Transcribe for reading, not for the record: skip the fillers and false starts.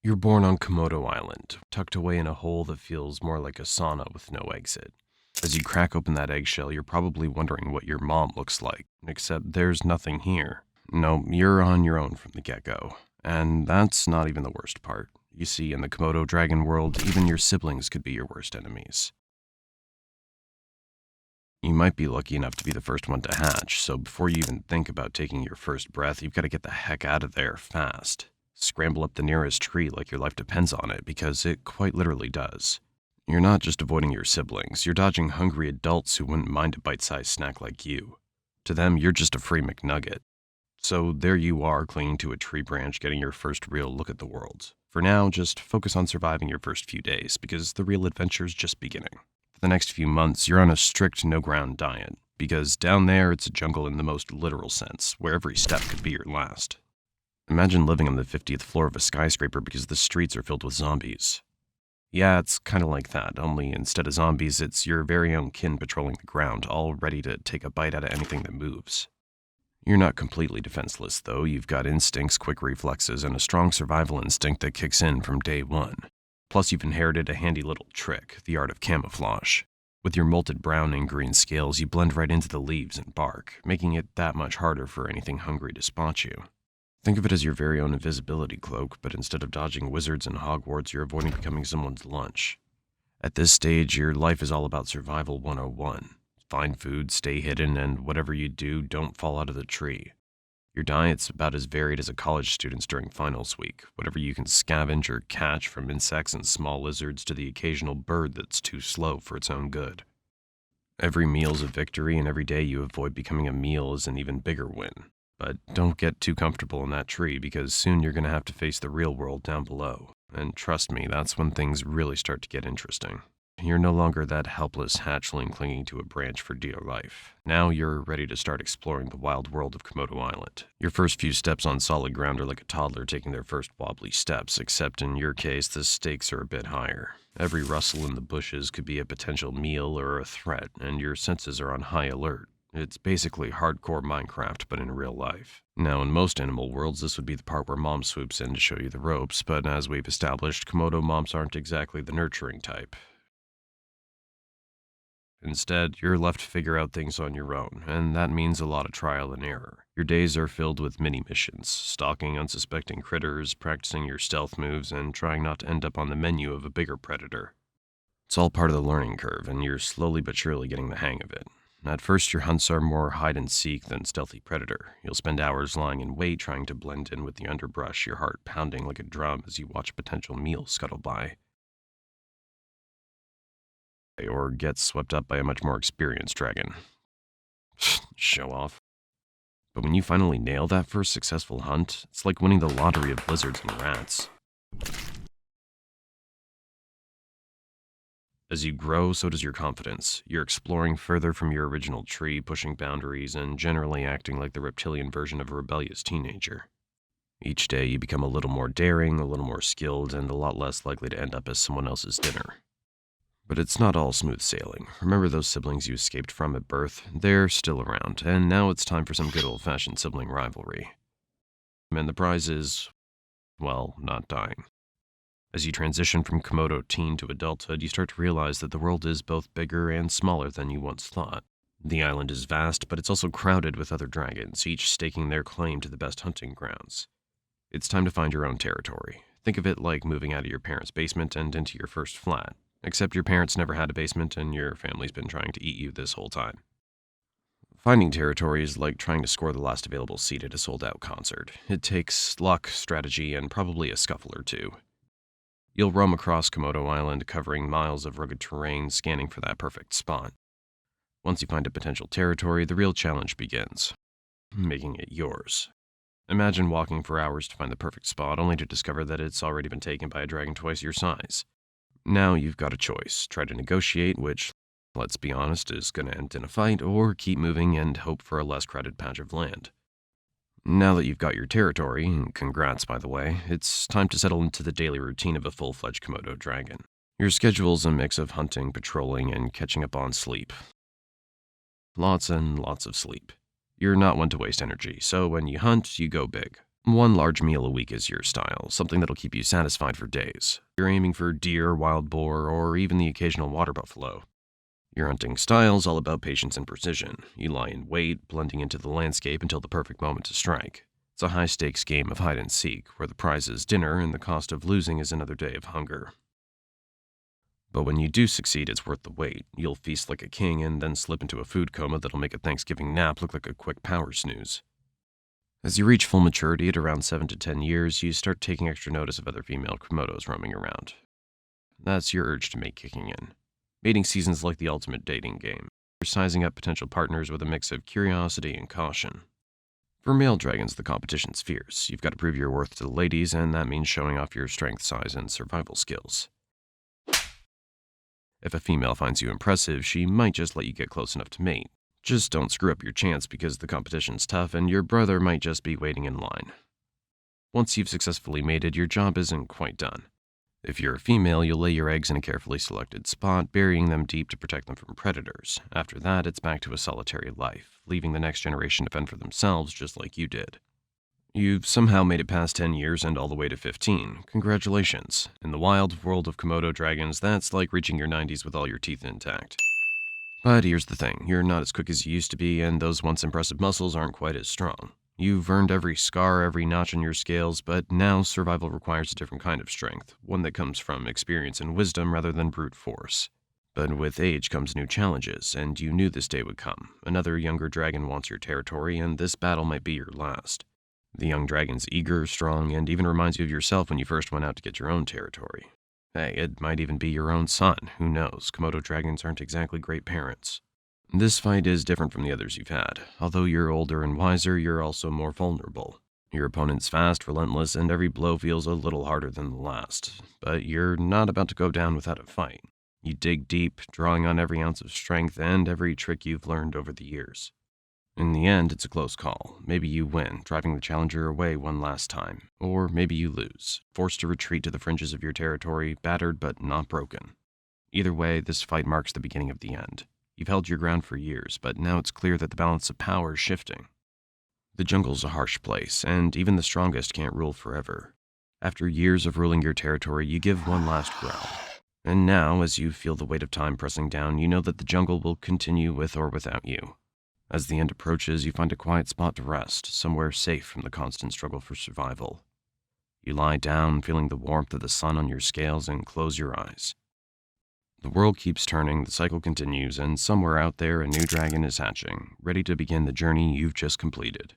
You're born on Komodo Island, tucked away in a hole that feels more like a sauna with no exit. As you crack open that eggshell, you're probably wondering what your mom looks like, except there's nothing here. No, you're on your own from the get-go. And that's not even the worst part. You see, in the Komodo Dragon world, even your siblings could be your worst enemies. You might be lucky enough to be the first one to hatch, so before you even think about taking your first breath, you've got to get the heck out of there fast. Scramble up the nearest tree like your life depends on it, because it quite literally does. You're not just avoiding your siblings, you're dodging hungry adults who wouldn't mind a bite-sized snack like you. To them, you're just a free McNugget. So there you are, clinging to a tree branch, getting your first real look at the world. For now, just focus on surviving your first few days, because the real adventure's just beginning. For the next few months, you're on a strict no-ground diet, because down there it's a jungle in the most literal sense, where every step could be your last. Imagine living on the 50th floor of a skyscraper because the streets are filled with zombies. Yeah, it's kind of like that, only instead of zombies, it's your very own kin patrolling the ground, all ready to take a bite out of anything that moves. You're not completely defenseless, though. You've got instincts, quick reflexes, and a strong survival instinct that kicks in from day one. Plus, you've inherited a handy little trick, the art of camouflage. With your molted brown and green scales, you blend right into the leaves and bark, making it that much harder for anything hungry to spot you. Think of it as your very own invisibility cloak, but instead of dodging wizards and Hogwarts, you're avoiding becoming someone's lunch. At this stage, your life is all about survival 101. Find food, stay hidden, and whatever you do, don't fall out of the tree. Your diet's about as varied as a college student's during finals week, whatever you can scavenge or catch, from insects and small lizards to the occasional bird that's too slow for its own good. Every meal's a victory, and every day you avoid becoming a meal is an even bigger win. But don't get too comfortable in that tree, because soon you're going to have to face the real world down below. And trust me, that's when things really start to get interesting. You're no longer that helpless hatchling clinging to a branch for dear life. Now you're ready to start exploring the wild world of Komodo Island. Your first few steps on solid ground are like a toddler taking their first wobbly steps, except in your case, the stakes are a bit higher. Every rustle in the bushes could be a potential meal or a threat, and your senses are on high alert. It's basically hardcore Minecraft, but in real life. Now, in most animal worlds, this would be the part where mom swoops in to show you the ropes, but as we've established, Komodo moms aren't exactly the nurturing type. Instead, you're left to figure out things on your own, and that means a lot of trial and error. Your days are filled with mini-missions, stalking unsuspecting critters, practicing your stealth moves, and trying not to end up on the menu of a bigger predator. It's all part of the learning curve, and you're slowly but surely getting the hang of it. At first, your hunts are more hide-and-seek than stealthy predator. You'll spend hours lying in wait, trying to blend in with the underbrush, your heart pounding like a drum as you watch a potential meal scuttle by. Or get swept up by a much more experienced dragon. Show off. But when you finally nail that first successful hunt, it's like winning the lottery of lizards and rats. As you grow, so does your confidence. You're exploring further from your original tree, pushing boundaries, and generally acting like the reptilian version of a rebellious teenager. Each day, you become a little more daring, a little more skilled, and a lot less likely to end up as someone else's dinner. But it's not all smooth sailing. Remember those siblings you escaped from at birth? They're still around, and now it's time for some good old-fashioned sibling rivalry. And the prize is, well, not dying. As you transition from Komodo teen to adulthood, you start to realize that the world is both bigger and smaller than you once thought. The island is vast, but it's also crowded with other dragons, each staking their claim to the best hunting grounds. It's time to find your own territory. Think of it like moving out of your parents' basement and into your first flat. Except your parents never had a basement and your family's been trying to eat you this whole time. Finding territory is like trying to score the last available seat at a sold-out concert. It takes luck, strategy, and probably a scuffle or two. You'll roam across Komodo Island, covering miles of rugged terrain, scanning for that perfect spot. Once you find a potential territory, the real challenge begins. Making it yours. Imagine walking for hours to find the perfect spot, only to discover that it's already been taken by a dragon twice your size. Now you've got a choice. Try to negotiate, which, let's be honest, is going to end in a fight, or keep moving and hope for a less crowded patch of land. Now that you've got your territory, and congrats by the way, it's time to settle into the daily routine of a full-fledged Komodo dragon. Your schedule's a mix of hunting, patrolling, and catching up on sleep. Lots and lots of sleep. You're not one to waste energy, so when you hunt, you go big. One large meal a week is your style, something that'll keep you satisfied for days. You're aiming for deer, wild boar, or even the occasional water buffalo. Your hunting style's all about patience and precision. You lie in wait, blending into the landscape until the perfect moment to strike. It's a high-stakes game of hide and seek, where the prize is dinner and the cost of losing is another day of hunger. But when you do succeed, it's worth the wait. You'll feast like a king and then slip into a food coma that'll make a Thanksgiving nap look like a quick power snooze. As you reach full maturity at around 7 to 10 years, you start taking extra notice of other female Komodos roaming around. That's your urge to mate kicking in. Mating season's like the ultimate dating game. You're sizing up potential partners with a mix of curiosity and caution. For male dragons, the competition's fierce. You've got to prove your worth to the ladies, and that means showing off your strength, size, and survival skills. If a female finds you impressive, she might just let you get close enough to mate. Just don't screw up your chance because the competition's tough and your brother might just be waiting in line. Once you've successfully mated, your job isn't quite done. If you're a female, you'll lay your eggs in a carefully selected spot, burying them deep to protect them from predators. After that, it's back to a solitary life, leaving the next generation to fend for themselves just like you did. You've somehow made it past 10 years and all the way to 15. Congratulations. In the wild world of Komodo dragons, that's like reaching your 90s with all your teeth intact. But here's the thing, you're not as quick as you used to be, and those once impressive muscles aren't quite as strong. You've earned every scar, every notch on your scales, but now survival requires a different kind of strength, one that comes from experience and wisdom rather than brute force. But with age comes new challenges, and you knew this day would come. Another younger dragon wants your territory, and this battle might be your last. The young dragon's eager, strong, and even reminds you of yourself when you first went out to get your own territory. Hey, it might even be your own son, who knows? Komodo dragons aren't exactly great parents. This fight is different from the others you've had. Although you're older and wiser, you're also more vulnerable. Your opponent's fast, relentless, and every blow feels a little harder than the last. But you're not about to go down without a fight. You dig deep, drawing on every ounce of strength and every trick you've learned over the years. In the end, it's a close call. Maybe you win, driving the challenger away one last time. Or maybe you lose, forced to retreat to the fringes of your territory, battered but not broken. Either way, this fight marks the beginning of the end. You've held your ground for years, but now it's clear that the balance of power is shifting. The jungle's a harsh place, and even the strongest can't rule forever. After years of ruling your territory, you give one last growl. And now, as you feel the weight of time pressing down, you know that the jungle will continue with or without you. As the end approaches, you find a quiet spot to rest, somewhere safe from the constant struggle for survival. You lie down, feeling the warmth of the sun on your scales, and close your eyes. The world keeps turning, the cycle continues, and somewhere out there a new dragon is hatching, ready to begin the journey you've just completed.